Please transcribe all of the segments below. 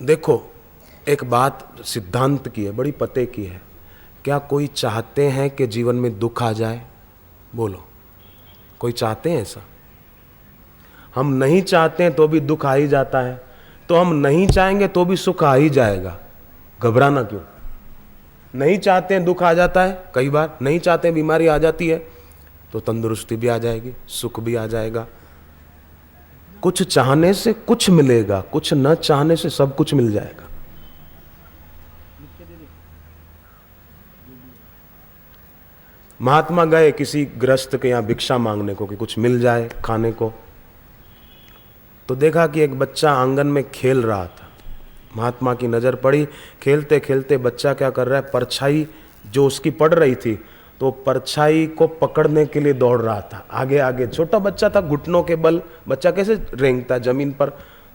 देखो, एक बात सिद्धांत की है, बड़ी पते की है। क्या कोई चाहते हैं कि जीवन में दुख आ जाए? बोलो, कोई चाहते हैं ऐसा? हम नहीं चाहते हैं तो भी दुख आ ही जाता है, तो हम नहीं चाहेंगे तो भी सुख आ ही जाएगा। घबराना क्यों? नहीं चाहते हैं दुख आ जाता है, कई बार नहीं चाहते हैं बीमारी आ जाती है, तो तंदुरुस्ती भी आ जाएगी, सुख भी आ जाएगा। कुछ चाहने से कुछ मिलेगा, कुछ न चाहने से सब कुछ मिल जाएगा। महात्मा गए किसी गृहस्थ के यहाँ भिक्षा मांगने को कि कुछ मिल जाए खाने को, तो देखा कि एक बच्चा आंगन में खेल रहा था। महात्मा की नज़र पड़ी, खेलते खेलते बच्चा क्या कर रहा है, परछाई जो उसकी पड़ रही थी तो परछाई को पकड़ने के लिए दौड़ रहा था आगे आगे। छोटा बच्चा था, घुटनों के बल बच्चा कैसे रेंगता जमीन पर,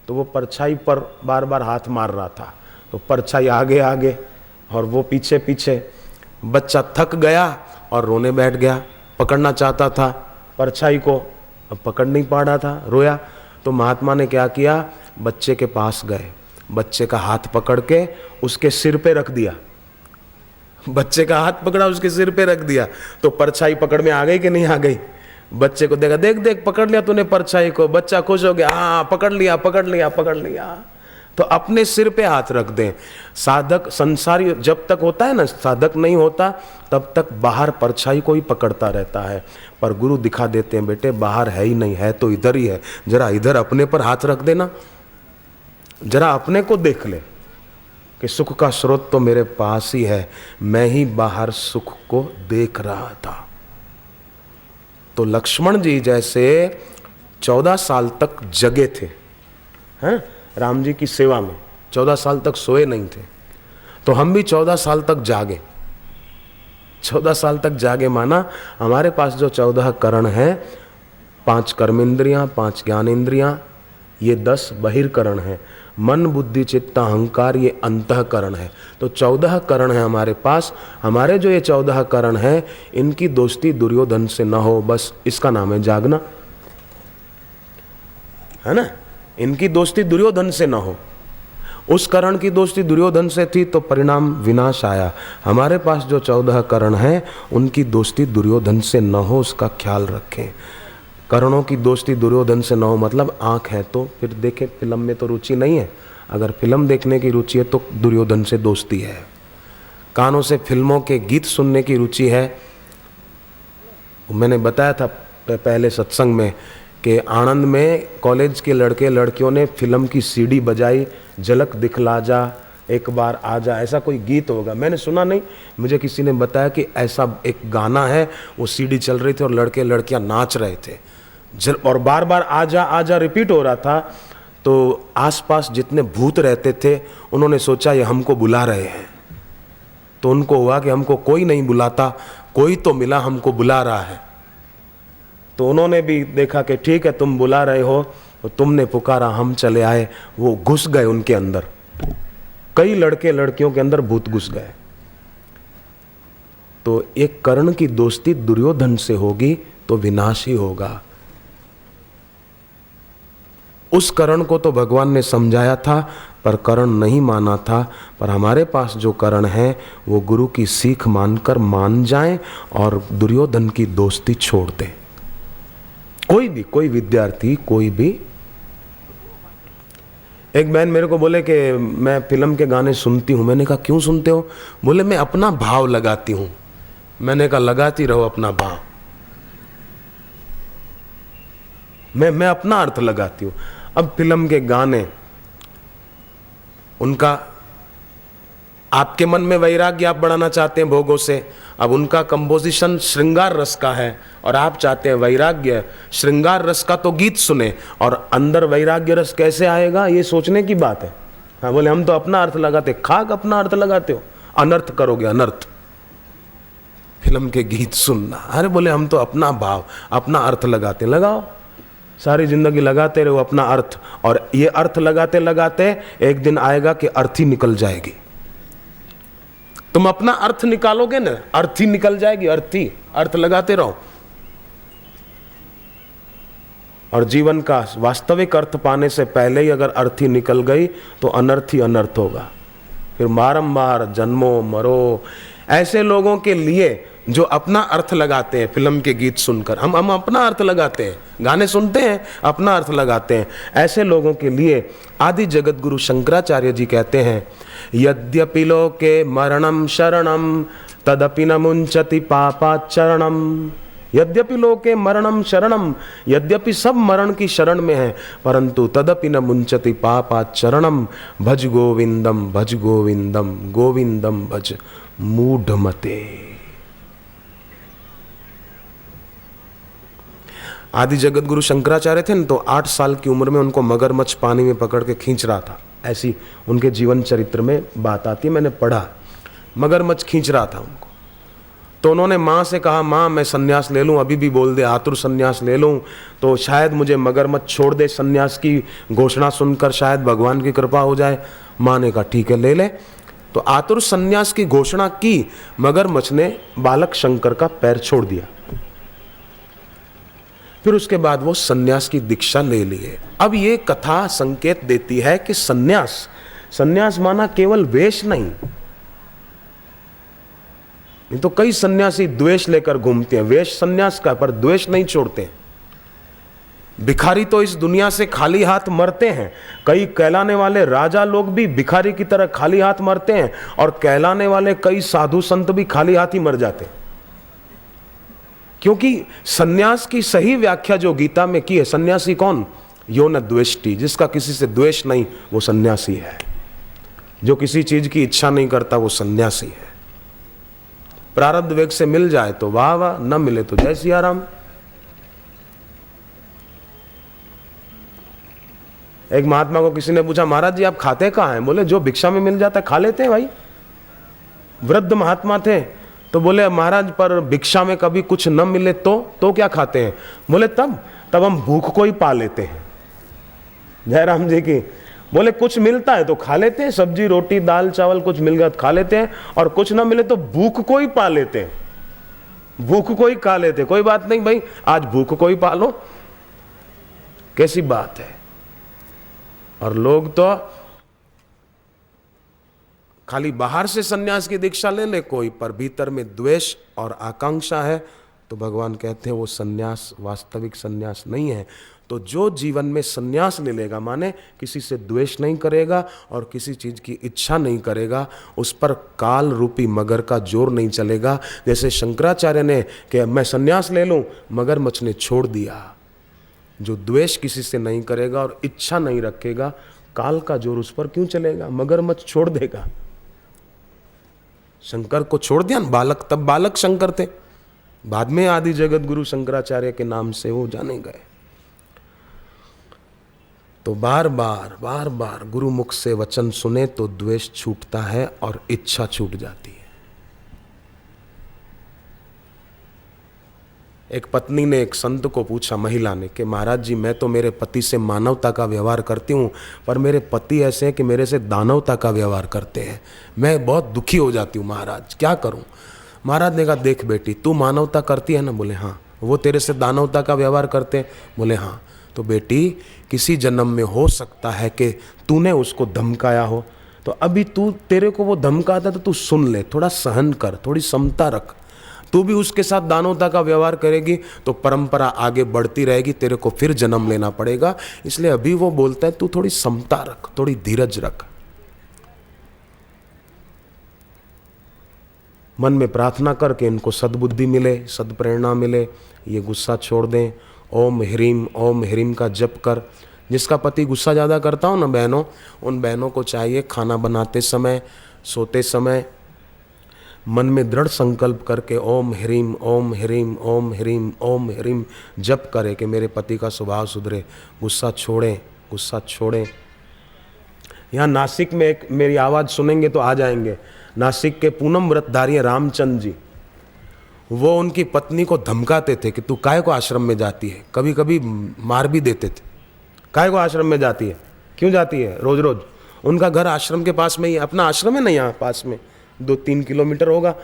तो वो परछाई पर बार बार हाथ मार रहा था। तो परछाई आगे आगे और वो पीछे पीछे। बच्चा थक गया और रोने बैठ गया। पकड़ना चाहता था परछाई को, अब पकड़ नहीं पा रहा था, रोया। तो महात्मा ने क्या किया, बच्चे के पास गए, बच्चे का हाथ पकड़ के उसके सिर पे रख दिया। बच्चे का हाथ पकड़ा, उसके सिर पे रख दिया, तो परछाई पकड़ में आ गई कि नहीं आ गई? बच्चे को देखा, देख देख पकड़ लिया तूने परछाई को। बच्चा खुश हो गया, हाँ पकड़ लिया पकड़ लिया पकड़ लिया। तो अपने सिर पे हाथ रख दें। साधक संसारी जब तक होता है ना, साधक नहीं होता तब तक बाहर परछाई को ही पकड़ता रहता है। पर गुरु दिखा देते हैं, बेटे बाहर है ही नहीं, है तो इधर ही है, जरा इधर अपने पर हाथ रख देना, जरा अपने को देख ले कि सुख का स्रोत तो मेरे पास ही है, मैं ही बाहर सुख को देख रहा था। तो लक्ष्मण जी जैसे 14 साल तक जगे थे, हैं, राम जी की सेवा में 14 साल तक सोए नहीं थे, तो हम भी 14 साल तक जागे। 14 साल तक जागे माना हमारे पास जो 14 करण हैं, 5 कर्मेंद्रियां, 5 ज्ञानेंद्रियां, ये 10 बहिर्करण हैं। मन बुद्धि चित्त अहंकार ये अंतःकरण है। तो 14 करण है हमारे पास। हमारे जो ये 14 करण है, इनकी दोस्ती दुर्योधन से न हो, बस इसका नाम है जागना, है ना। इनकी दोस्ती दुर्योधन से न हो। उस करण की दोस्ती दुर्योधन से थी तो परिणाम विनाश आया। हमारे पास जो 14 करण हैं, उनकी दोस्ती दुर्योधन से न हो, उसका ख्याल रखें। करणों की दोस्ती दुर्योधन से न हो मतलब आँख है तो फिर देखें, फिल्म में तो रुचि नहीं है, अगर फिल्म देखने की रुचि है तो दुर्योधन से दोस्ती है। कानों से फिल्मों के गीत सुनने की रुचि है, मैंने बताया था पहले सत्संग में कि आनंद में कॉलेज के लड़के लड़कियों ने फिल्म की सीडी बजाई, झलक दिखला जा, एक बार आ जा, ऐसा कोई गीत होगा, मैंने सुना नहीं, मुझे किसी ने बताया कि ऐसा एक गाना है, वो सीडी चल रही थी और लड़के लड़कियां नाच रहे थे और बार बार आजा आजा रिपीट हो रहा था। तो आसपास जितने भूत रहते थे उन्होंने सोचा ये हमको बुला रहे हैं, तो उनको हुआ कि हमको कोई नहीं बुलाता, कोई तो मिला हमको बुला रहा है। तो उन्होंने भी देखा कि ठीक है तुम बुला रहे हो, तो तुमने पुकारा हम चले आए। वो घुस गए उनके अंदर, कई लड़के लड़कियों के अंदर भूत घुस गए। तो एक कर्ण की दोस्ती दुर्योधन से होगी तो विनाश ही होगा। उस कर्ण को तो भगवान ने समझाया था पर कर्ण नहीं माना था। पर हमारे पास जो कर्ण है वो गुरु की सीख मानकर मान जाएं और दुर्योधन की दोस्ती छोड़ दें। कोई भी, कोई विद्यार्थी, कोई भी। एक बहन मेरे को बोले कि मैं फिल्म के गाने सुनती हूँ। मैंने कहा क्यों सुनते हो? बोले मैं अपना भाव लगाती हूँ। मैंने कहा लगाती रहो अपना भाव, मैं अपना अर्थ लगाती हूँ। अब फिल्म के गाने, उनका आपके मन में वैराग्य आप बढ़ाना चाहते हैं भोगों से, अब उनका कंपोजिशन श्रृंगार रस का है और आप चाहते हैं वैराग्य। श्रृंगार रस का तो गीत सुने और अंदर वैराग्य रस कैसे आएगा ये सोचने की बात है। हाँ बोले हम तो अपना अर्थ लगाते। खाक अपना अर्थ लगाते हो, अनर्थ करोगे अनर्थ। फिल्म के गीत सुनना, अरे बोले हम तो अपना भाव अपना अर्थ लगाते। लगाओ, सारी जिंदगी लगाते रहो अपना अर्थ, और ये अर्थ लगाते लगाते एक दिन आएगा कि अर्थ ही निकल जाएगी। तुम अपना अर्थ निकालोगे ना, अर्थ ही निकल जाएगी। अर्थ लगाते रहो। और जीवन का वास्तविक अर्थ पाने से पहले ही अगर अर्थी निकल गई तो अनर्थ ही अनर्थ होगा। फिर बारंबार जन्मो मरो। ऐसे लोगों के लिए जो अपना अर्थ लगाते हैं फिल्म के गीत सुनकर, हम अपना अर्थ लगाते हैं, गाने सुनते हैं अपना अर्थ लगाते हैं, ऐसे लोगों के लिए आदि जगत गुरु शंकराचार्य जी कहते हैं, यद्यपि लोके मरणम शरणम तदपि न मुंचति पापाचरणम। यद्यपि लोके मरणम शरणम, यद्यपि सब मरण की शरण में है, परंतु तदपि न मुंचति पापाचरणम। भज गोविंदम भज गोविंदम गोविंदम भज मूढ़मते। आदि जगत गुरु शंकराचार्य थे न, तो 8 साल की उम्र में उनको मगरमच्छ पानी में पकड़ के खींच रहा था, ऐसी उनके जीवन चरित्र में बात आती है, मैंने पढ़ा। मगरमच्छ खींच रहा था उनको, तो उन्होंने माँ से कहा, माँ मैं सन्यास ले लूँ, अभी भी बोल दे आतुर सन्यास ले लूँ तो शायद मुझे मगरमच्छ छोड़ दे। सन्यास की घोषणा सुनकर शायद भगवान की कृपा हो जाए। माँ ने कहा ठीक है ले ले। तो आतुर सन्यास की घोषणा की, मगरमच्छ ने बालक शंकर का पैर छोड़ दिया। फिर उसके बाद वो सन्यास की दीक्षा ले लिए। अब ये कथा संकेत देती है कि सन्यास माना केवल वेश नहीं तो कई सन्यासी द्वेष लेकर घूमते हैं। वेश सन्यास का, पर द्वेष नहीं छोड़ते। भिखारी तो इस दुनिया से खाली हाथ मरते हैं। कई कहलाने वाले राजा लोग भी भिखारी की तरह खाली हाथ मरते हैं, और कहलाने वाले कई साधु संत भी खाली हाथ ही मर जाते हैं। क्योंकि सन्यास की सही व्याख्या जो गीता में की है, सन्यासी कौन? यो न द्वेष्टि, जिसका किसी से द्वेष नहीं वो सन्यासी है। जो किसी चीज की इच्छा नहीं करता वो सन्यासी है। प्रारब्ध वेग से मिल जाए तो वाह वाह, न मिले तो जय सिया राम। एक महात्मा को किसी ने पूछा, महाराज जी आप खाते कहाँ हैं? बोले जो भिक्षा में मिल जाता है खा लेते हैं भाई। वृद्ध महात्मा थे, तो बोले महाराज पर भिक्षा में कभी कुछ न मिले तो क्या खाते हैं? बोले तब हम भूख को ही पा लेते हैं। जयराम जी की। बोले कुछ मिलता है तो खा लेते हैं, सब्जी रोटी दाल चावल कुछ मिल गया तो खा लेते हैं, और कुछ ना मिले तो भूख को ही पा लेते हैं, भूख को ही खा लेते हैं। कोई बात नहीं भाई, आज भूख को ही पालो, कैसी बात है। और लोग तो खाली बाहर से सन्यास की दीक्षा ले ले कोई, पर भीतर में द्वेष और आकांक्षा है तो भगवान कहते हैं वो सन्यास वास्तविक सन्यास नहीं है। तो जो जीवन में सन्यास ले लेगा, माने किसी से द्वेष नहीं करेगा और किसी चीज की इच्छा नहीं करेगा, उस पर काल रूपी मगर का जोर नहीं चलेगा। जैसे शंकराचार्य ने कि मैं सन्यास ले लूं, मगरमच्छ ने छोड़ दिया। जो द्वेष किसी से नहीं करेगा और इच्छा नहीं रखेगा, काल का जोर उस पर क्यों चलेगा? मगरमच्छ छोड़ देगा। शंकर को छोड़ दिया ना, बालक, तब बालक शंकर थे, बाद में आदि जगत गुरु शंकराचार्य के नाम से वो जाने गए। तो बार बार गुरु मुख से वचन सुने तो द्वेष छूटता है और इच्छा छूट जाती है। एक पत्नी ने एक संत को पूछा, महिला ने, कि महाराज जी मैं तो मेरे पति से मानवता का व्यवहार करती हूँ, पर मेरे पति ऐसे हैं कि मेरे से दानवता का व्यवहार करते हैं, मैं बहुत दुखी हो जाती हूँ महाराज, क्या करूँ? महाराज ने कहा देख बेटी, तू मानवता करती है ना? बोले हाँ। वो तेरे से दानवता का व्यवहार करते हैं? बोले हाँ। तो बेटी किसी जन्म में हो सकता है कि तूने उसको धमकाया हो, तो अभी तेरे को वो धमकाता तो तू सुन ले, थोड़ा सहन कर, थोड़ी समता रख। तू भी उसके साथ दानवता का व्यवहार करेगी तो परंपरा आगे बढ़ती रहेगी, तेरे को फिर जन्म लेना पड़ेगा। इसलिए अभी वो बोलता है तू थोड़ी समता रख, थोड़ी धीरज रख। मन में प्रार्थना करके इनको सद्बुद्धि मिले, सद्प्रेरणा मिले, ये गुस्सा छोड़ दें। ओम ह्रीम का जप कर। जिसका पति गुस्सा ज़्यादा करता हो ना बहनों, उन बहनों को चाहिए खाना बनाते समय, सोते समय मन में दृढ़ संकल्प करके ओम ह्रीम जप करे कि मेरे पति का स्वभाव सुधरे, गुस्सा छोड़ें। यहाँ नासिक में एक मेरी आवाज़ सुनेंगे तो आ जाएंगे। नासिक के पूनम व्रतधारी रामचंद्र जी, वो उनकी पत्नी को धमकाते थे कि तू काहे को आश्रम में जाती है, कभी कभी मार भी देते थे। काहे को आश्रम में जाती है, क्यों जाती है रोज रोज? उनका घर आश्रम के पास में ही, अपना आश्रम है ना यहाँ पास में, 2-3 किलोमीटर होगा।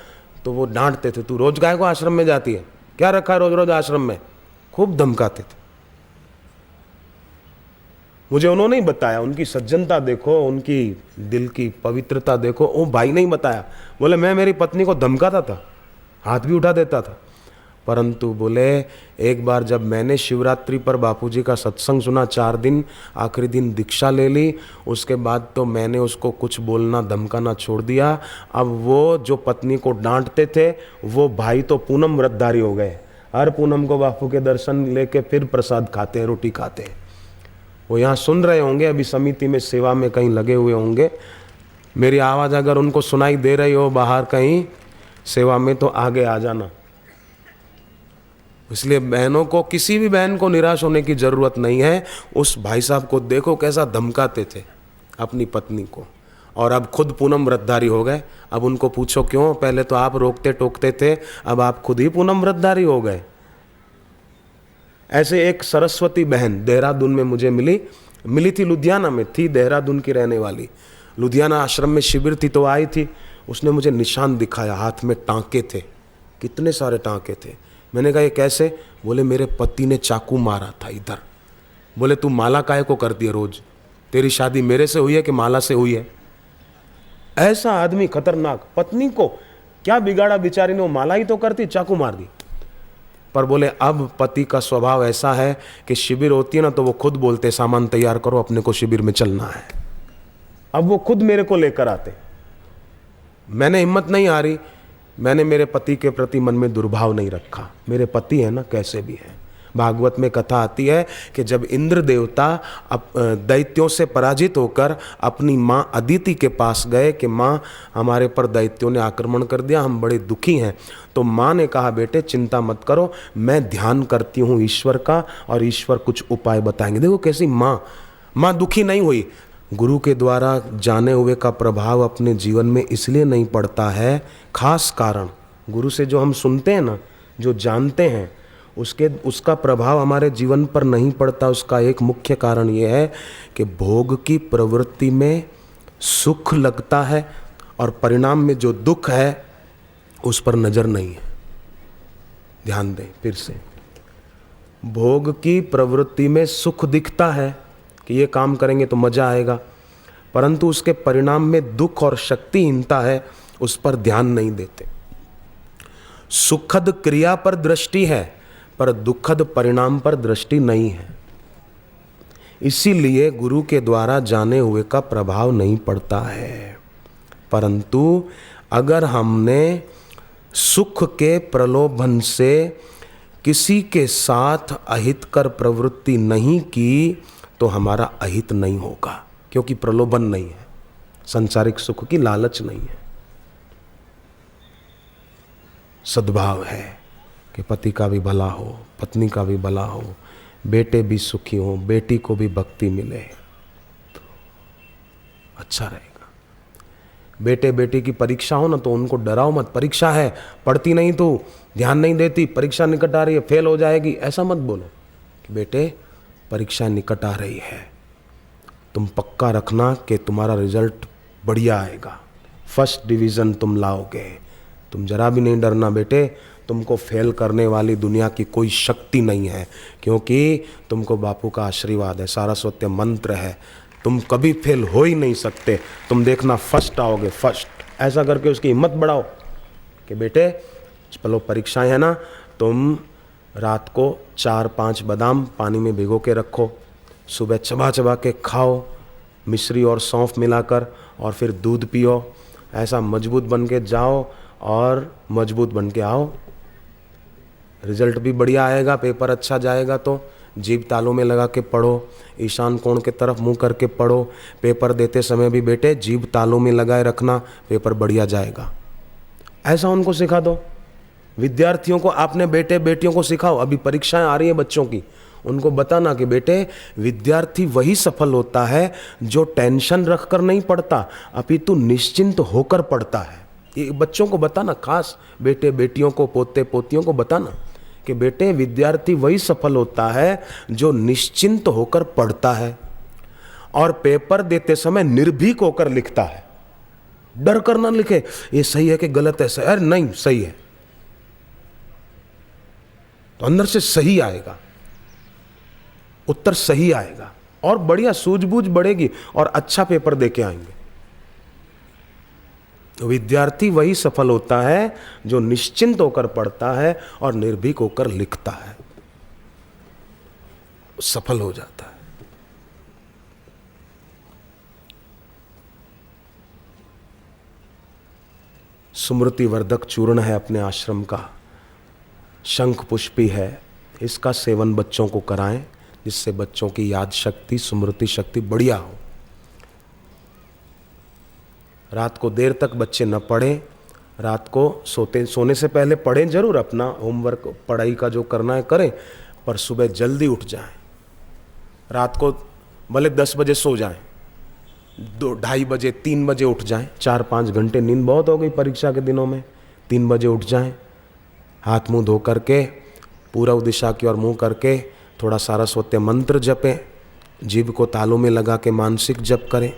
तो वो डांटते थे, तू रोज काहे को आश्रम में जाती है, क्या रखा है रोज रोज आश्रम में, खूब धमकाते थे। मुझे उन्होंने ही बताया, उनकी सज्जनता देखो, उनकी दिल की पवित्रता देखो। वो भाई नहीं बताया। बोले मैं मेरी पत्नी को धमकाता था, हाथ भी उठा देता था, परंतु बोले एक बार जब मैंने शिवरात्रि पर बापूजी का सत्संग सुना, 4 दिन, आखिरी दिन दीक्षा ले ली, उसके बाद तो मैंने उसको कुछ बोलना धमकाना छोड़ दिया। अब वो जो पत्नी को डांटते थे वो भाई तो पूनम व्रतधारी हो गए। हर पूनम को बापू के दर्शन लेके फिर प्रसाद खाते हैं, रोटी खाते हैं। वो यहाँ सुन रहे होंगे, अभी समिति में सेवा में कहीं लगे हुए होंगे। मेरी आवाज़ अगर उनको सुनाई दे रही हो बाहर कहीं सेवा में तो आगे आ जाना। इसलिए बहनों को, किसी भी बहन को निराश होने की ज़रूरत नहीं है। उस भाई साहब को देखो कैसा धमकाते थे अपनी पत्नी को, और अब खुद पूनम व्रतधारी हो गए। अब उनको पूछो क्यों, पहले तो आप रोकते टोकते थे, अब आप खुद ही पूनम व्रतधारी हो गए। ऐसे एक सरस्वती बहन देहरादून में मुझे मिली थी, लुधियाना में थी, देहरादून की रहने वाली। लुधियाना आश्रम में शिविर थी तो आई थी। उसने मुझे निशान दिखाया, हाथ में टांके थे, कितने सारे टांके थे। मैंने कहा ये कैसे? बोले मेरे पति ने चाकू मारा था इधर। बोले तू माला काहे को करती है रोज? तेरी शादी मेरे से हुई है कि माला से हुई है? ऐसा आदमी खतरनाक। पत्नी को क्या बिगाड़ा बेचारी ने, वो माला ही तो करती, चाकू मार दी। पर बोले अब पति का स्वभाव ऐसा है कि शिविर होती है ना तो वो खुद बोलते सामान तैयार करो, अपने को शिविर में चलना है। अब वो खुद मेरे को लेकर आते। मैंने हिम्मत नहीं हारी, मैंने मेरे पति के प्रति मन में दुर्भाव नहीं रखा। मेरे पति है ना, कैसे भी है। भागवत में कथा आती है कि जब इंद्र देवता दैत्यों से पराजित होकर अपनी माँ अदिति के पास गए कि माँ हमारे पर दैत्यों ने आक्रमण कर दिया, हम बड़े दुखी हैं, तो माँ ने कहा बेटे चिंता मत करो, मैं ध्यान करती हूँ ईश्वर का और ईश्वर कुछ उपाय बताएंगे। देखो कैसी माँ दुखी नहीं हुई। गुरु के द्वारा जाने हुए का प्रभाव अपने जीवन में इसलिए नहीं पड़ता है, खास कारण गुरु से जो हम सुनते हैं ना, जो जानते हैं, उसका प्रभाव हमारे जीवन पर नहीं पड़ता। उसका एक मुख्य कारण ये है कि भोग की प्रवृत्ति में सुख लगता है और परिणाम में जो दुख है उस पर नजर नहीं है। ध्यान दें फिर से, भोग की प्रवृत्ति में सुख दिखता है कि ये काम करेंगे तो मजा आएगा, परंतु उसके परिणाम में दुख और शक्तिहीनता है, उस पर ध्यान नहीं देते। सुखद क्रिया पर दृष्टि है पर दुखद परिणाम पर दृष्टि नहीं है। इसीलिए गुरु के द्वारा जाने हुए का प्रभाव नहीं पड़ता है। परंतु अगर हमने सुख के प्रलोभन से किसी के साथ अहितकर प्रवृत्ति नहीं की तो हमारा अहित नहीं होगा, क्योंकि प्रलोभन नहीं है, सांसारिक सुख की लालच नहीं है। सद्भाव है कि पति का भी भला हो, पत्नी का भी भला हो, बेटे भी सुखी हो, बेटी को भी भक्ति मिले तो अच्छा रहेगा। बेटे बेटी की परीक्षा हो ना तो उनको डराओ मत, परीक्षा है, पढ़ती नहीं तो ध्यान नहीं देती, परीक्षा निकट आ रही है, फेल हो जाएगी, ऐसा मत बोलो कि बेटे परीक्षा निकट आ रही है, तुम पक्का रखना कि तुम्हारा रिजल्ट बढ़िया आएगा, फर्स्ट डिवीज़न तुम लाओगे। तुम जरा भी नहीं डरना बेटे, तुमको फेल करने वाली दुनिया की कोई शक्ति नहीं है, क्योंकि तुमको बापू का आशीर्वाद है, सारस्वत मंत्र है, तुम कभी फेल हो ही नहीं सकते। तुम देखना फर्स्ट आओगे, फर्स्ट। ऐसा करके उसकी हिम्मत बढ़ाओ कि बेटे चलो परीक्षाएं है ना, तुम रात को 4-5 बादाम पानी में भिगो के रखो, सुबह चबा चबा के खाओ मिश्री और सौंफ मिलाकर, और फिर दूध पियो। ऐसा मजबूत बन के जाओ और मजबूत बन के आओ, रिजल्ट भी बढ़िया आएगा, पेपर अच्छा जाएगा। तो जीभ तालू में लगा के पढ़ो, ईशान कोण के तरफ मुंह करके पढ़ो। पेपर देते समय भी बेटे जीभ तालू में लगाए रखना, पेपर बढ़िया जाएगा। ऐसा उनको सिखा दो। विद्यार्थियों को आपने बेटे बेटियों को सिखाओ, अभी परीक्षाएं आ रही हैं बच्चों की, उनको बताना कि बेटे विद्यार्थी वही सफल होता है जो टेंशन रखकर नहीं पढ़ता, अपितु निश्चिंत होकर पढ़ता है। ये बच्चों को बताना, खास बेटे बेटियों को, पोते पोतियों को बताना कि बेटे विद्यार्थी वही सफल होता है जो निश्चिंत होकर पढ़ता है और पेपर देते समय निर्भीक होकर लिखता है। डर कर ना लिखे ये सही है कि गलत है, अरे नहीं सही है, तो अंदर से सही आएगा, उत्तर सही आएगा। और बढ़िया सूझबूझ बढ़ेगी और अच्छा पेपर देके आएंगे। विद्यार्थी वही सफल होता है जो निश्चिंत होकर पढ़ता है और निर्भीक होकर लिखता है, सफल हो जाता है। स्मृति वर्धक चूर्ण है अपने आश्रम का, शंख पुष्पी है, इसका सेवन बच्चों को कराएं जिससे बच्चों की याद शक्ति, स्मृति शक्ति बढ़िया हो। रात को देर तक बच्चे न पढ़ें, रात को सोने से पहले पढ़ें जरूर, अपना होमवर्क पढ़ाई का जो करना है करें, पर सुबह जल्दी उठ जाएं। रात को भले 10 बजे सो जाएं, 2-2:30 बजे 3 बजे उठ जाएं, 4-5 घंटे नींद बहुत हो गई परीक्षा के दिनों में, 3 बजे उठ जाएं, हाथ मुंह धो करके पूर्व दिशा की ओर मुंह करके थोड़ा सारस्वती मंत्र जपें, जीभ को तालू में लगा के मानसिक जप करें।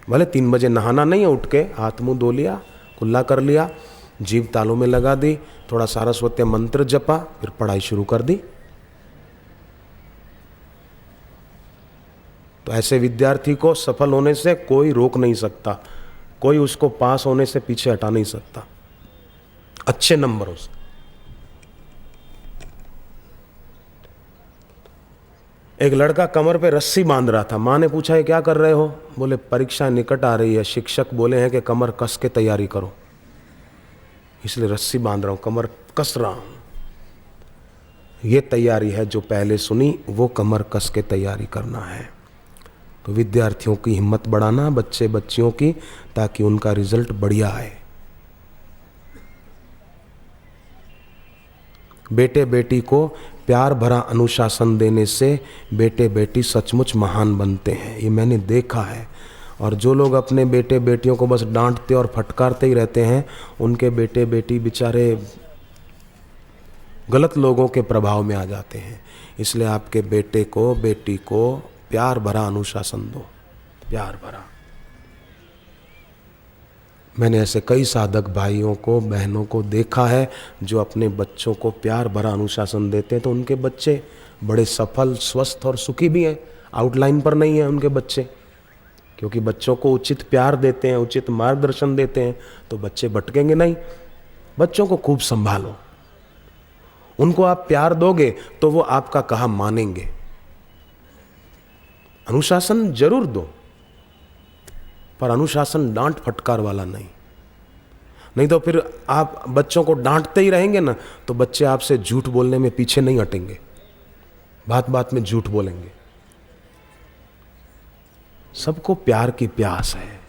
भले 3 बजे नहाना नहीं है, उठ के हाथ मुंह धो लिया, कुल्ला कर लिया, जीभ तालू में लगा दी, थोड़ा सारस्वती मंत्र जपा, फिर पढ़ाई शुरू कर दी। तो ऐसे विद्यार्थी को सफल होने से कोई रोक नहीं सकता, कोई उसको पास होने से पीछे हटा नहीं सकता, अच्छे नंबरों से। एक लड़का कमर पे रस्सी बांध रहा था, माँ ने पूछा ये क्या कर रहे हो? बोले परीक्षा निकट आ रही है, शिक्षक बोले हैं कि कमर कस के तैयारी करो, इसलिए रस्सी बांध रहा हूं, कमर कस रहा हूं। ये तैयारी है जो पहले सुनी, वो कमर कस के तैयारी करना है। तो विद्यार्थियों की हिम्मत बढ़ाना, बच्चे बच्चियों की, ताकि उनका रिजल्ट बढ़िया आए। बेटे बेटी को प्यार भरा अनुशासन देने से बेटे बेटी सचमुच महान बनते हैं, ये मैंने देखा है। और जो लोग अपने बेटे बेटियों को बस डांटते और फटकारते ही रहते हैं, उनके बेटे बेटी बेचारे गलत लोगों के प्रभाव में आ जाते हैं। इसलिए आपके बेटे को बेटी को प्यार भरा अनुशासन दो, प्यार भरा। मैंने ऐसे कई साधक भाइयों को, बहनों को देखा है जो अपने बच्चों को प्यार भरा अनुशासन देते हैं, तो उनके बच्चे बड़े सफल, स्वस्थ और सुखी भी हैं। आउटलाइन पर नहीं है उनके बच्चे, क्योंकि बच्चों को उचित प्यार देते हैं, उचित मार्गदर्शन देते हैं, तो बच्चे भटकेंगे नहीं। बच्चों को खूब संभालो, उनको आप प्यार दोगे तो वो आपका कहा मानेंगे। अनुशासन जरूर दो, पर अनुशासन डांट फटकार वाला नहीं तो फिर आप बच्चों को डांटते ही रहेंगे ना, तो बच्चे आपसे झूठ बोलने में पीछे नहीं हटेंगे, बात बात में झूठ बोलेंगे। सबको प्यार की प्यास है,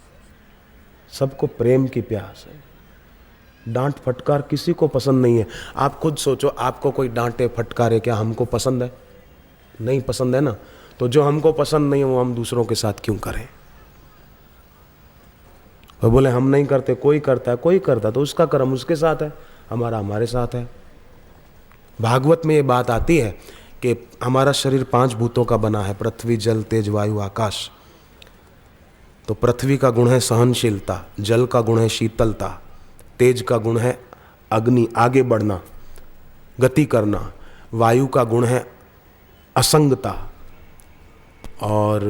सबको प्रेम की प्यास है। डांट फटकार किसी को पसंद नहीं है। आप खुद सोचो, आपको कोई डांटे फटकारे, क्या हमको पसंद है? नहीं पसंद है ना। तो जो हमको पसंद नहीं है वो हम दूसरों के साथ क्यों करें? और बोले हम नहीं करते, कोई करता है, कोई करता तो उसका कर्म उसके साथ है, हमारा हमारे साथ है। भागवत में ये बात आती है कि हमारा शरीर 5 भूतों का बना है, पृथ्वी, जल, तेज, वायु, आकाश। तो पृथ्वी का गुण है सहनशीलता, जल का गुण है शीतलता, तेज का गुण है अग्नि, आगे बढ़ना, गति करना, वायु का गुण है असंगता, और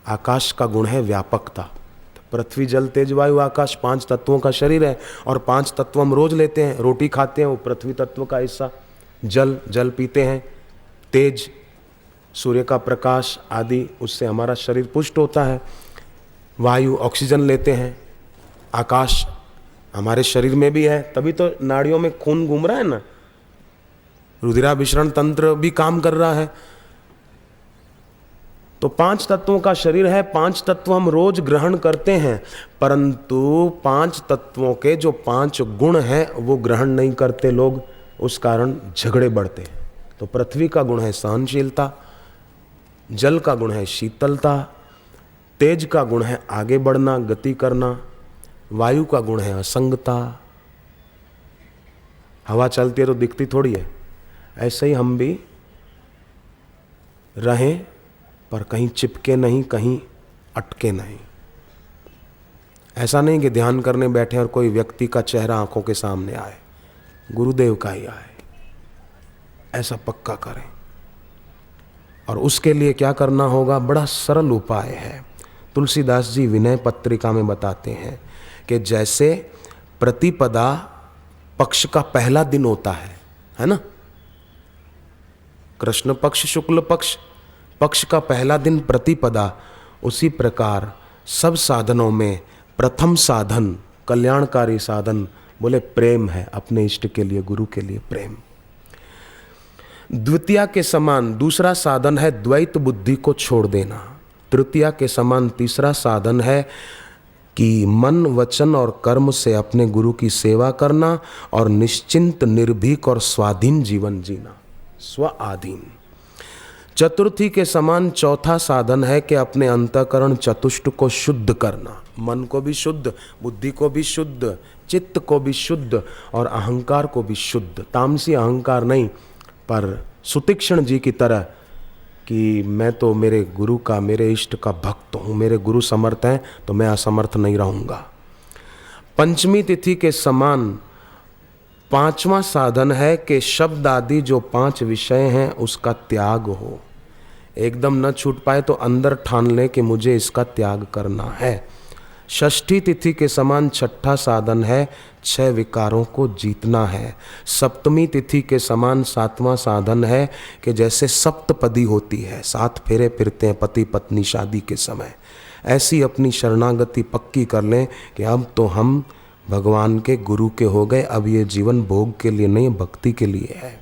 आकाश का गुण है व्यापकता। पृथ्वी, जल, तेज, वायु, आकाश 5 तत्वों का शरीर है, और 5 तत्व हम रोज लेते हैं। रोटी खाते हैं, वो पृथ्वी तत्व का हिस्सा। जल पीते हैं, तेज सूर्य का प्रकाश आदि, उससे हमारा शरीर पुष्ट होता है। वायु ऑक्सीजन लेते हैं, आकाश हमारे शरीर में भी है, तभी तो नाड़ियों में खून घूम रहा है ना, रुधिराभिसरण तंत्र भी काम कर रहा है। तो 5 तत्वों का शरीर है, 5 तत्व हम रोज ग्रहण करते हैं, परंतु 5 तत्वों के जो 5 गुण हैं वो ग्रहण नहीं करते लोग, उस कारण झगड़े बढ़ते हैं। तो पृथ्वी का गुण है सहनशीलता, जल का गुण है शीतलता, तेज का गुण है आगे बढ़ना, गति करना, वायु का गुण है असंगता। हवा चलती है तो दिखती थोड़ी है, ऐसे ही हम भी रहें, पर कहीं चिपके नहीं, कहीं अटके नहीं। ऐसा नहीं कि ध्यान करने बैठे और कोई व्यक्ति का चेहरा आंखों के सामने आए, गुरुदेव का ही आए, ऐसा पक्का करें। और उसके लिए क्या करना होगा? बड़ा सरल उपाय है। तुलसीदास जी विनय पत्रिका में बताते हैं कि जैसे प्रतिपदा पक्ष का पहला दिन होता है ना, कृष्ण पक्ष शुक्ल पक्ष, पक्ष का पहला दिन प्रतिपदा, उसी प्रकार सब साधनों में प्रथम साधन, कल्याणकारी साधन बोले प्रेम है। अपने इष्ट के लिए, गुरु के लिए प्रेम। द्वितीया के समान दूसरा साधन है द्वैत बुद्धि को छोड़ देना। तृतीया के समान तीसरा साधन है कि मन वचन और कर्म से अपने गुरु की सेवा करना और निश्चिंत निर्भीक और स्वाधीन जीवन जीना, स्वाधीन। चतुर्थी के समान चौथा साधन है कि अपने अंतःकरण चतुष्ट को शुद्ध करना, मन को भी शुद्ध, बुद्धि को भी शुद्ध, चित्त को भी शुद्ध और अहंकार को भी शुद्ध। तामसी अहंकार नहीं, पर सुतीक्ष्ण जी की तरह कि मैं तो मेरे गुरु का, मेरे इष्ट का भक्त हूँ, मेरे गुरु समर्थ हैं तो मैं असमर्थ नहीं रहूँगा। पंचमी तिथि के समान पांचवा साधन है कि शब्द आदि जो 5 विषय हैं उसका त्याग हो। एकदम न छूट पाए तो अंदर ठान ले कि मुझे इसका त्याग करना है। षष्ठी तिथि के समान छठा साधन है 6 विकारों को जीतना है। सप्तमी तिथि के समान 7वां साधन है कि जैसे सप्तपदी होती है, 7 फेरे फिरते हैं पति पत्नी शादी के समय, ऐसी अपनी शरणागति पक्की कर लें कि अब तो हम भगवान के गुरु के हो गए, अब ये जीवन भोग के लिए नहीं, भक्ति के लिए है।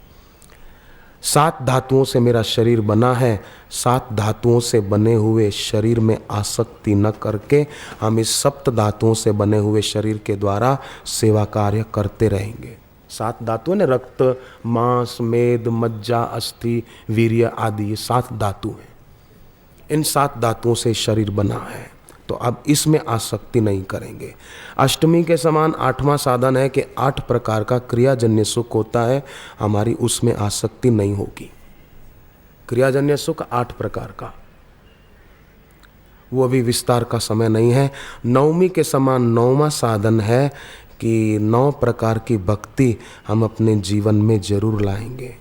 7 धातुओं से मेरा शरीर बना है, 7 धातुओं से बने हुए शरीर में आसक्ति न करके हम इस सप्त धातुओं से बने हुए शरीर के द्वारा सेवा कार्य करते रहेंगे। 7 धातुओं ने रक्त, मांस, मेद, मज्जा, अस्थि, वीर्य आदि, ये 7 धातु हैं। इन 7 धातुओं से शरीर बना है, तो अब इसमें आसक्ति नहीं करेंगे। अष्टमी के समान 8वां साधन है कि 8 प्रकार का क्रियाजन्य सुख होता है, हमारी उसमें आसक्ति नहीं होगी। क्रियाजन्य सुख 8 प्रकार का, वो अभी विस्तार का समय नहीं है। नवमी के समान 9वां साधन है कि 9 प्रकार की भक्ति हम अपने जीवन में जरूर लाएंगे।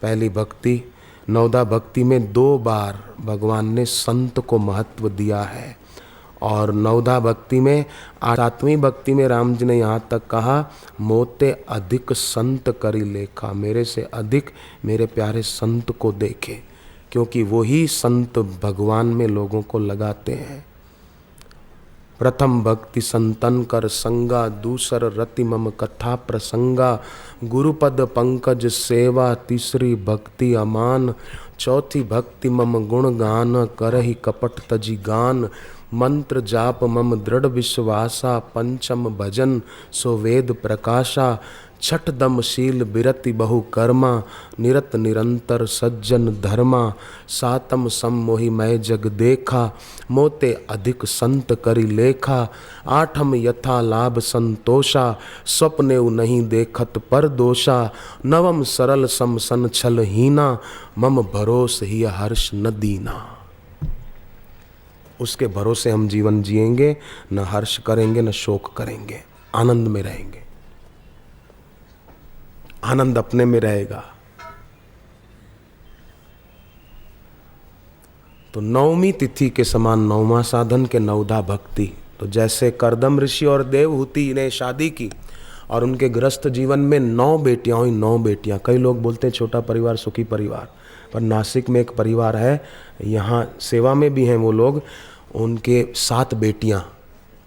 पहली भक्ति, नवदा भक्ति में 2 बार भगवान ने संत को महत्व दिया है, और नवदा भक्ति में 7वीं भक्ति में राम जी ने यहाँ तक कहा, मोते अधिक संत करी लेखा, मेरे से अधिक मेरे प्यारे संत को देखे, क्योंकि वही संत भगवान में लोगों को लगाते हैं। प्रथम भक्ति संतन कर संगा, दूसर रति मम कथा प्रसंगा, गुरुपद पंकज सेवा, तीसरी भक्ति अमान, चौथी भक्ति मम गुण गान, करहि कपट तजी गान, मंत्र जाप मम दृढ़ विश्वासा, पंचम भजन सो वेद प्रकाशा, छठ दम शील बिरति बहु कर्मा, निरत निरंतर सज्जन धर्मा, सातम सम मोहि मैं जग देखा, मोते अधिक संत करी लेखा, आठम यथा लाभ संतोषा, स्वप्ने नहीं देखत पर दोषा, नवम सरल सम सन छल हीना, मम भरोस ही हर्ष न दीना। उसके भरोसे हम जीवन जिएंगे, न हर्ष करेंगे न शोक करेंगे, आनंद में रहेंगे, आनंद अपने में रहेगा। तो 9वीं तिथि के समान 9वां साधन के नवदा भक्ति। तो जैसे करदम ऋषि और देवहूति ने शादी की और उनके गृहस्थ जीवन में 9 बेटियां हुई, 9 बेटियां। कई लोग बोलते हैं छोटा परिवार सुखी परिवार, पर नासिक में एक परिवार है, यहाँ सेवा में भी हैं वो लोग, उनके 7 बेटियां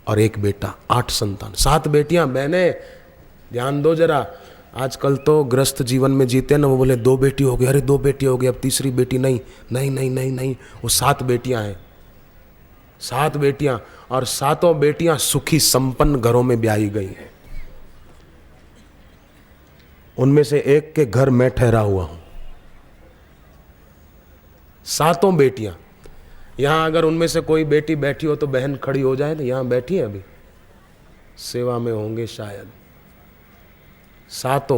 और 1 बेटा, 8 संतान। 7 बेटियां, बहने ध्यान दो जरा। आजकल तो गृहस्थ जीवन में जीते ना, वो बोले 2 बेटी हो गई, अरे 2 बेटी हो गई, अब तीसरी बेटी नहीं, नहीं नहीं नहीं नहीं, वो 7 बेटियां हैं, 7 बेटियां, और 7 बेटियां सुखी संपन्न घरों में ब्याही गई हैं। उनमें से एक के घर मैं ठहरा हुआ हूं। 7 बेटियां, यहां अगर उनमें से कोई बेटी बैठी हो तो बहन खड़ी हो जाए, तो यहां बैठी है, अभी सेवा में होंगे शायद। 7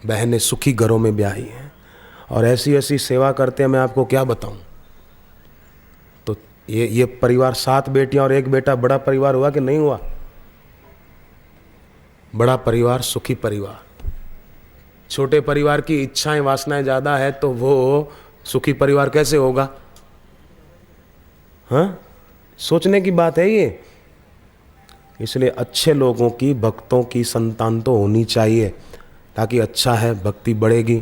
बहनें सुखी घरों में ब्याही हैं और ऐसी ऐसी सेवा करते हैं, मैं आपको क्या बताऊं। तो ये परिवार 7 बेटियां और 1 बेटा, बड़ा परिवार हुआ कि नहीं हुआ? बड़ा परिवार, सुखी परिवार। छोटे परिवार की इच्छाएं वासनाएं ज्यादा है तो वो सुखी परिवार कैसे होगा? हाँ, सोचने की बात है ये। इसलिए अच्छे लोगों की, भक्तों की संतान तो होनी चाहिए, ताकि अच्छा है, भक्ति बढ़ेगी।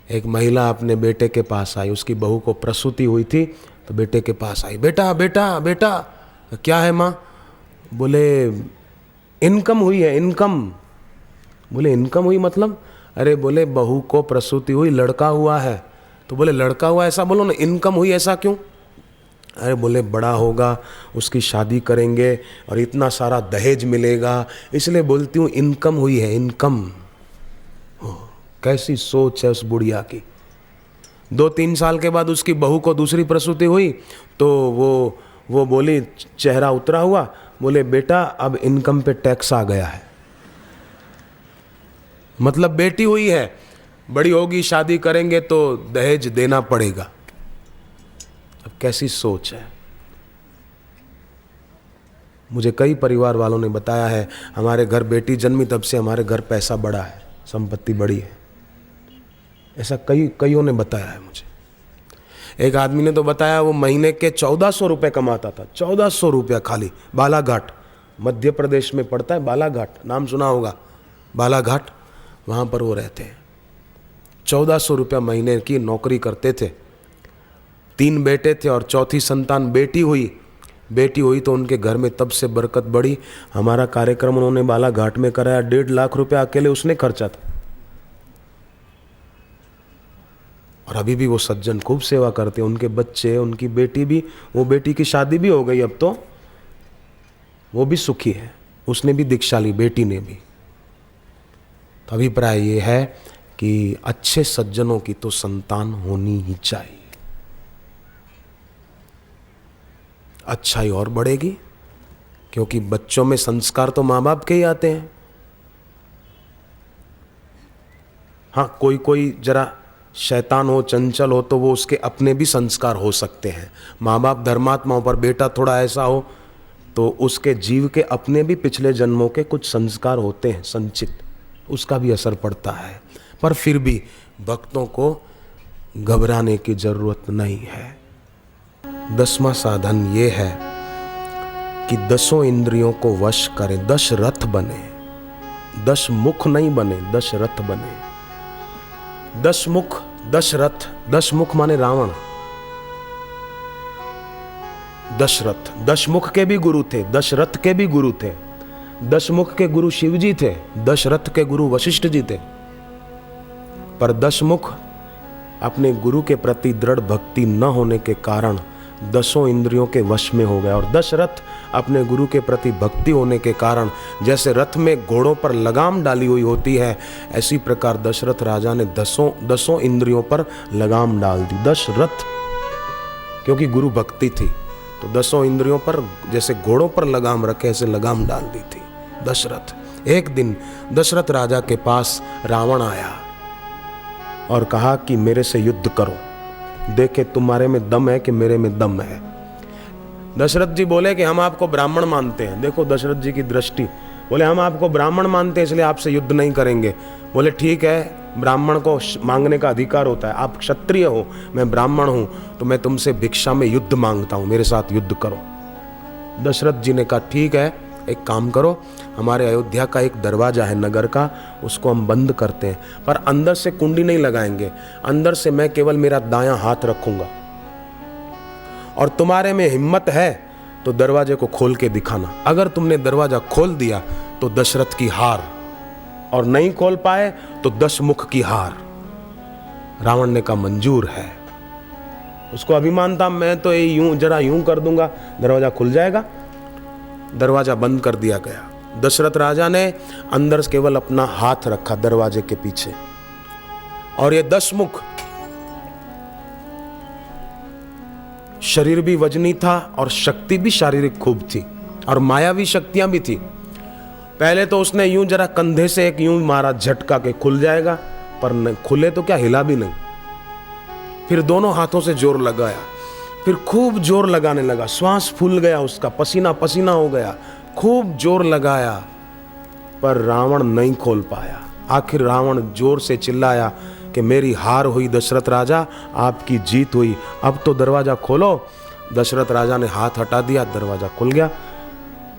एक महिला अपने बेटे के पास आई, उसकी बहू को प्रसूति हुई थी, तो बेटे के पास आई, बेटा बेटा बेटा। क्या है माँ? बोले इनकम हुई है, इनकम। बोले इनकम हुई मतलब? अरे बोले बहू को प्रसूति हुई, लड़का हुआ है। तो बोले लड़का हुआ ऐसा बोलो ना, इनकम हुई ऐसा क्यों? अरे बोले बड़ा होगा, उसकी शादी करेंगे और इतना सारा दहेज मिलेगा, इसलिए बोलती हूँ इनकम हुई है, इनकम। कैसी सोच है उस बुढ़िया की। 2-3 साल के बाद उसकी बहू को दूसरी प्रसूति हुई, तो वो बोली, चेहरा उतरा हुआ, बोले बेटा अब इनकम पे टैक्स आ गया है। मतलब बेटी हुई है, बड़ी होगी, शादी करेंगे तो दहेज देना पड़ेगा। अब कैसी सोच है। मुझे कई परिवार वालों ने बताया है, हमारे घर बेटी जन्मी तब से हमारे घर पैसा बढ़ा है, संपत्ति बढ़ी है। ऐसा कईयों ने बताया है मुझे। एक आदमी ने तो बताया वो महीने के 1400 रुपये कमाता था, 1400 रुपया खाली। बालाघाट, मध्य प्रदेश में पड़ता है बालाघाट, नाम सुना होगा, बालाघाट, वहाँ पर वो रहते हैं। 1400 रुपया महीने की नौकरी करते थे। 3 बेटे थे और चौथी संतान बेटी हुई। बेटी हुई तो उनके घर में तब से बरकत बढ़ी। हमारा कार्यक्रम उन्होंने बालाघाट में कराया, 1.5 लाख रुपया अकेले उसने खर्चा था। और अभी भी वो सज्जन खूब सेवा करते हैं, उनके बच्चे, उनकी बेटी भी, वो बेटी की शादी भी हो गई अब तो, वो भी सुखी है, उसने भी दीक्षा ली, बेटी ने भी। तो अभिप्राय ये है कि अच्छे सज्जनों की तो संतान होनी ही चाहिए, अच्छाई और बढ़ेगी, क्योंकि बच्चों में संस्कार तो माँ बाप के ही आते हैं। हाँ, कोई जरा शैतान हो, चंचल हो, तो वो उसके अपने भी संस्कार हो सकते हैं। माँ बाप धर्मात्माओं पर बेटा थोड़ा ऐसा हो तो उसके जीव के अपने भी पिछले जन्मों के कुछ संस्कार होते हैं संचित, उसका भी असर पड़ता है। पर फिर भी भक्तों को घबराने की जरूरत नहीं है। 10वां साधन ये है कि 10 इंद्रियों को वश करें, 10 रथ बने, 10 मुख नहीं बने, 10 रथ बने। 10 मुख, 10 रथ, 10 मुख माने रावण, दशरथ। 10 मुख के भी गुरु थे, दशरथ के भी गुरु थे। 10 मुख के गुरु शिव जी थे, दशरथ के गुरु वशिष्ठ जी थे। पर 10 मुख अपने गुरु के प्रति दृढ़ भक्ति न होने के कारण 10 इंद्रियों के वश में हो गया। और दशरथ अपने गुरु के प्रति भक्ति होने के कारण, जैसे रथ में घोड़ों पर लगाम डाली हुई होती है, ऐसी प्रकार दशरथ राजा ने 10 इंद्रियों पर लगाम डाल दी। दशरथ, क्योंकि गुरु भक्ति थी, तो 10 इंद्रियों पर जैसे घोड़ों पर लगाम रखे, ऐसे लगाम डाल दी थी दशरथ। एक दिन दशरथ राजा के पास रावण आया और कहा कि मेरे से युद्ध करो, देखे तुम्हारे में दम है कि मेरे में दम है। दशरथ जी बोले कि हम आपको ब्राह्मण मानते हैं। देखो दशरथ जी की दृष्टि, बोले हम आपको ब्राह्मण मानते हैं इसलिए आपसे युद्ध नहीं करेंगे। बोले ठीक है, ब्राह्मण को मांगने का अधिकार होता है, आप क्षत्रिय हो, मैं ब्राह्मण हूं, तो मैं तुमसे भिक्षा में युद्ध मांगता हूं, मेरे साथ युद्ध करो। दशरथ जी ने कहा ठीक है, एक काम करो, हमारे अयोध्या का एक दरवाजा है नगर का, उसको हम बंद करते हैं, पर अंदर से कुंडी नहीं लगाएंगे, अंदर से मैं केवल मेरा दायां हाथ रखूंगा, और तुम्हारे में हिम्मत है तो दरवाजे को खोल के दिखाना। अगर तुमने दरवाजा खोल दिया तो दशरथ की हार, और नहीं खोल पाए तो 10 मुख की हार। रावण ने कहा मंजूर है। उसको अभिमान था, मैं तो यूं जरा यूं कर दूंगा, दरवाजा खुल जाएगा। दरवाजा बंद कर दिया गया। दशरथ राजा ने अंदर केवल अपना हाथ रखा दरवाजे के पीछे, और ये 10 मुख, शरीर भी वजनी था और शक्ति भी शारीरिक खूब थी, और मायावी शक्तियां भी थी। पहले तो उसने यूं जरा कंधे से एक यूं मारा झटका के खुल जाएगा, पर खुले तो क्या, हिला भी नहीं। फिर दोनों हाथों से जोर लगाया, फिर खूब जोर लगाने लगा, श्वास फूल गया उसका, पसीना पसीना हो गया, खूब जोर लगाया, पर रावण नहीं खोल पाया। आखिर रावण जोर से चिल्लाया कि मेरी हार हुई दशरथ राजा, आपकी जीत हुई, अब तो दरवाजा खोलो। दशरथ राजा ने हाथ हटा दिया, दरवाजा खुल गया।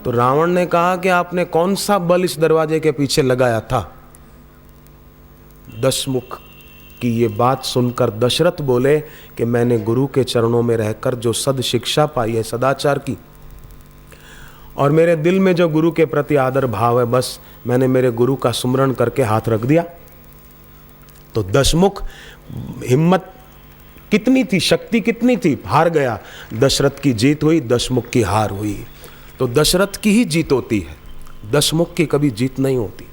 तो रावण ने कहा कि आपने कौन सा बल इस दरवाजे के पीछे लगाया था? दशमुख की ये बात सुनकर दशरथ बोले कि मैंने गुरु के चरणों में रहकर जो सद शिक्षा पाई है, सदाचार की, और मेरे दिल में जो गुरु के प्रति आदर भाव है, बस मैंने मेरे गुरु का सुमरण करके हाथ रख दिया। तो दशमुख, हिम्मत कितनी थी, शक्ति कितनी थी, हार गया। दशरथ की जीत हुई, दशमुख की हार हुई। तो दशरथ की ही जीत होती है, दशमुख की कभी जीत नहीं होती।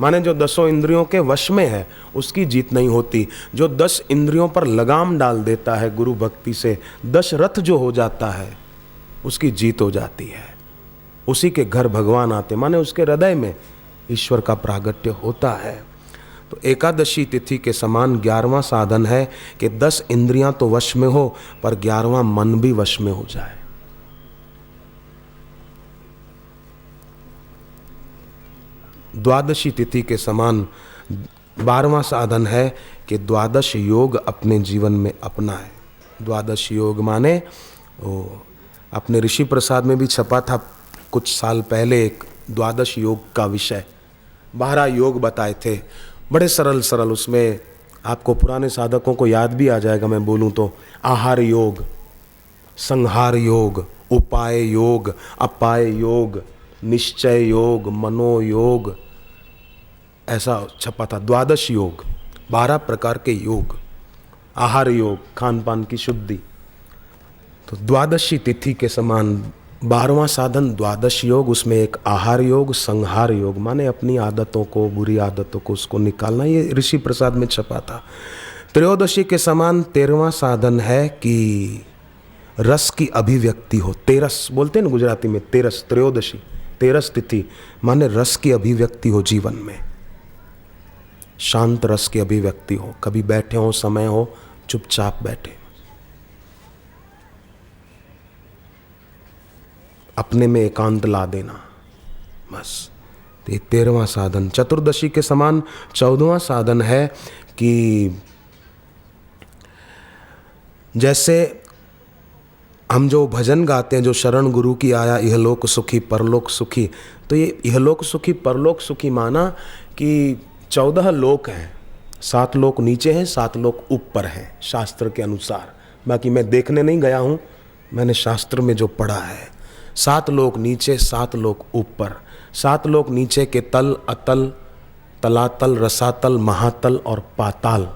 माने जो 10 इंद्रियों के वश में है उसकी जीत नहीं होती। जो 10 इंद्रियों पर लगाम डाल देता है गुरु भक्ति से, दशरथ जो हो जाता है, उसकी जीत हो जाती है। उसी के घर भगवान आते, माने उसके हृदय में ईश्वर का प्रागट्य होता है। तो एकादशी तिथि के समान 11वां साधन है कि 10 इंद्रियां तो वश में हो, पर 11वां मन भी वश में हो जाए। द्वादशी तिथि के समान 12वां साधन है कि द्वादश योग अपने जीवन में अपनाए। द्वादश योग माने वो अपने ऋषि प्रसाद में भी छपा था कुछ साल पहले एक द्वादश योग का विषय, 12 योग बताए थे, बड़े सरल सरल। उसमें आपको पुराने साधकों को याद भी आ जाएगा मैं बोलूं तो। आहार योग, संहार योग, उपाय योग, अपाय योग, निश्चय योग, मनोयोग, ऐसा छपा था। द्वादश योग, 12 प्रकार के योग। आहार योग, खान पान की शुद्धि। तो द्वादशी तिथि के समान 12वां साधन द्वादश योग, उसमें एक आहार योग, संहार योग, माने अपनी आदतों को, बुरी आदतों को उसको निकालना। ये ऋषि प्रसाद में छपा था। त्रयोदशी के समान 13वां साधन है कि रस की अभिव्यक्ति हो। तेरस बोलते हैं ना गुजराती में, तेरस, त्रयोदशी, तेरस तिथि माने रस की अभिव्यक्ति हो जीवन में, शांत रस की अभिव्यक्ति हो। कभी बैठे हो, समय हो, चुपचाप बैठे, अपने में एकांत ला देना, बस। ये 13वां साधन। चतुर्दशी के समान 14वां साधन है कि जैसे हम जो भजन गाते हैं, जो शरण गुरु की आया इहलोक सुखी परलोक सुखी, तो ये इहलोक सुखी परलोक सुखी माना कि 14 लोक हैं, 7 लोक नीचे हैं, 7 लोक ऊपर हैं शास्त्र के अनुसार। बाकी मैं देखने नहीं गया हूँ, मैंने शास्त्र में जो पढ़ा है। 7 लोक नीचे, 7 लोक ऊपर। 7 लोक नीचे के तल, अतल, तलातल, रसातल, महातल और पाताल।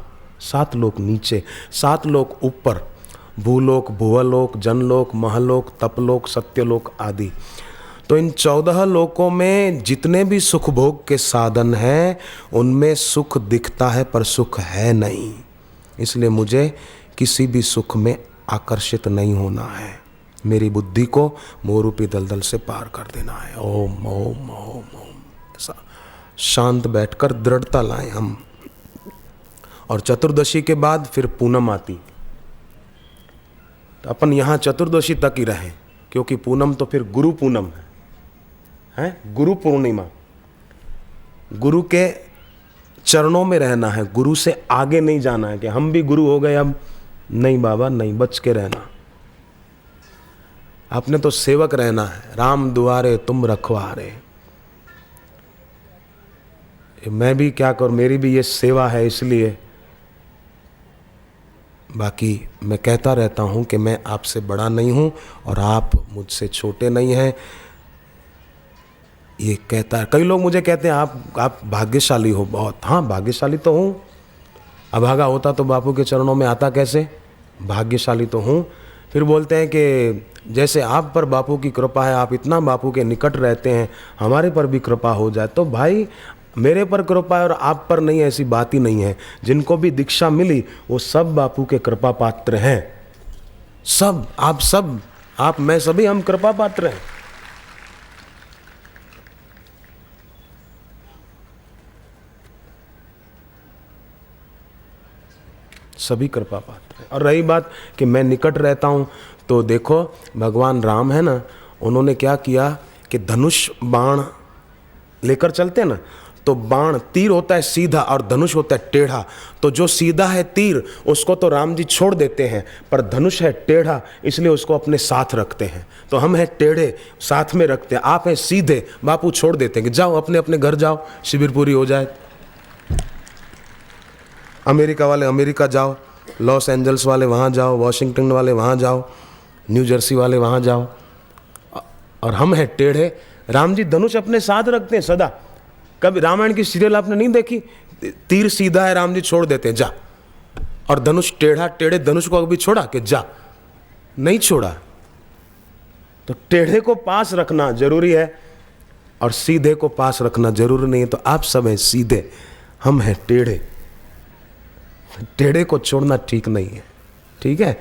7 लोक नीचे, 7 लोक ऊपर, भूलोक, भुवलोक, जनलोक, महलोक, तपलोक, सत्यलोक आदि। तो इन 14 लोकों में जितने भी सुख भोग के साधन हैं, उनमें सुख दिखता है पर सुख है नहीं। इसलिए मुझे किसी भी सुख में आकर्षित नहीं होना है। मेरी बुद्धि को मोहरूपी दलदल से पार कर देना है। ओम ओम ओम ओम, ऐसा शांत बैठकर दृढ़ता लाएं हम। और चतुर्दशी के बाद फिर पूनम आती, तो अपन यहाँ चतुर्दशी तक ही रहें, क्योंकि पूनम तो फिर गुरु पूनम है, गुरु पूर्णिमा। गुरु के चरणों में रहना है, गुरु से आगे नहीं जाना है कि हम भी गुरु हो गए अब। नहीं बाबा नहीं, बच के रहना। आपने तो सेवक रहना है, राम दुआरे तुम रखवारे। मैं भी क्या करूं, मेरी भी ये सेवा है, इसलिए। बाकी मैं कहता रहता हूं कि मैं आपसे बड़ा नहीं हूं और आप मुझसे छोटे नहीं हैं। ये कहता है, कई लोग मुझे कहते हैं आप भाग्यशाली हो बहुत। हाँ, भाग्यशाली तो हूँ। अभागा होता तो बापू के चरणों में आता कैसे? भाग्यशाली तो हूँ। फिर बोलते हैं कि जैसे आप पर बापू की कृपा है, आप इतना बापू के निकट रहते हैं, हमारे पर भी कृपा हो जाए। तो भाई मेरे पर कृपा है और आप पर नहीं, ऐसी बात ही नहीं है। जिनको भी दीक्षा मिली वो सब बापू के कृपा पात्र हैं। सब, आप, मैं, सभी हम कृपा पात्र हैं। सभी कृपा पात्र। और रही बात कि मैं निकट रहता हूँ, तो देखो भगवान राम है ना, उन्होंने क्या किया कि धनुष बाण लेकर चलते हैं ना, तो बाण तीर होता है सीधा और धनुष होता है टेढ़ा। तो जो सीधा है तीर उसको तो राम जी छोड़ देते हैं, पर धनुष है टेढ़ा इसलिए उसको अपने साथ रखते हैं। तो हम हैं टेढ़े, साथ में रखते हैं, आप हैं सीधे, बापू छोड़ देते हैं कि जाओ अपने अपने घर जाओ, शिविर पूरी हो जाए। अमेरिका वाले अमेरिका जाओ, लॉस एंजल्स वाले वहाँ जाओ, वॉशिंगटन वाले वहाँ जाओ, न्यू जर्सी वाले वहाँ जाओ, और हम हैं टेढ़े। राम जी धनुष अपने साथ रखते हैं सदा। कभी रामायण की सीरियल आपने नहीं देखी, तीर सीधा है राम जी छोड़ देते हैं जा, और धनुष टेढ़ा, टेढ़े धनुष को कभी छोड़ा कि जा, नहीं छोड़ा। तो टेढ़े को पास रखना जरूरी है और सीधे को पास रखना जरूरी नहीं है। तो आप सब हैं सीधे, हम हैं टेढ़े, टेढ़े को छोड़ना ठीक नहीं है, ठीक है।